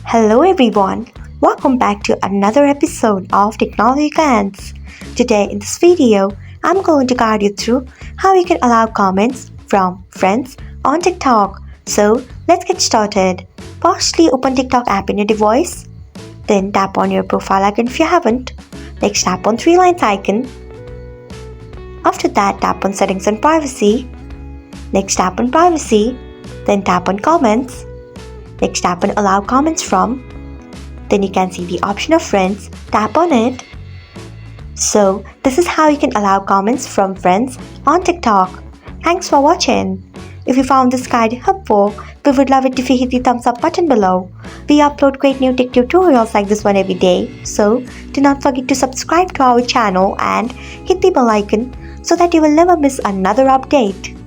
Hello everyone, welcome back to another episode of Technology Guidance. Today in this video, I'm going to guide you through how you can allow comments from friends on TikTok. So let's get started. Firstly, open TikTok app in your device. Then tap on your profile icon if you haven't. Next, tap on three lines icon. After that, tap on settings and privacy. Next, tap on privacy. Then tap on comments. Next, tap on allow comments from. Then you can see the option of friends. Tap on it. So this is how you can allow comments from friends on TikTok. Thanks for watching. If you found this guide helpful, we would love it if you hit the thumbs up button below. We upload great new tech tutorials like this one every day. So do not forget to subscribe to our channel and hit the bell icon so that you will never miss another update.